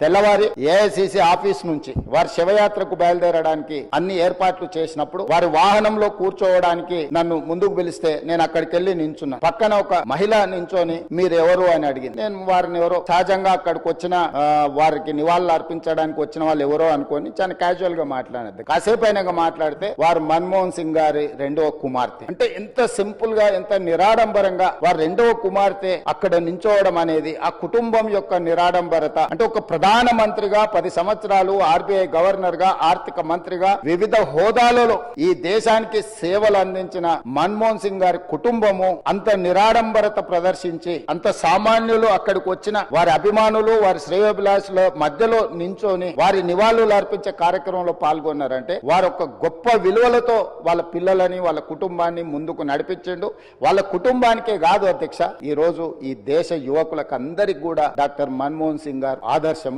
తెల్లవారి AICC office నుంచి వారి శివయాత్రకు బయలుదేరడానికి అన్ని ఏర్పాట్లు చేసినప్పుడు వారి వాహనంలో కూర్చోవడానికి నన్ను ముందుకు పిలిస్తే నేను అక్కడికి వెళ్లి నించున్నా. పక్కన ఒక మహిళ నించొని మీరెవరు అని అడిగింది. నేను వారిని ఎవరో సహజంగా అక్కడికి వచ్చిన వారికి నివాళులు అర్పించడానికి వచ్చిన వాళ్ళు ఎవరో అనుకొని చాలా క్యాజువల్ గా మాట్లాడేది. కాసేపు అయినాక మాట్లాడితే వారు మన్మోహన్ సింగ్ గారి రెండవ కుమార్తె. అంటే ఎంత సింపుల్ గా ఎంత నిరాడంబరంగా వారి రెండవ కుమార్తె అక్కడ నించోవడం అనేది ఆ కుటుంబం యొక్క నిరాడంబరత. అంటే ఒక ప్రధాన మంత్రిగా 10 సంవత్సరాలు ఆర్బీఐ గవర్నర్ గా ఆర్థిక మంత్రిగా వివిధ హోదాలలో ఈ దేశానికి సేవలు అందించిన మన్మోహన్ సింగ్ గారి కుటుంబము అంత నిరాడంబరత ప్రదర్శించి అంత సామాన్యులు అక్కడికి వచ్చిన వారి అభిమానులు వారి శ్రేయోభిలాషుల మధ్యలో నించొని వారి నివాళులు అర్పించే కార్యక్రమంలో పాల్గొన్నారంటే వారు ఒక గొప్ప విలువలతో వాళ్ళ పిల్లలని వాళ్ళ కుటుంబాన్ని ముందుకు నడిపించిండు. వాళ్ళ కుటుంబానికే కాదు అధ్యక్ష, ఈ రోజు ఈ దేశ యువకులకు అందరికి కూడా డాక్టర్ మన్మోహన్ సింగ్ గారు ఆదర్శము.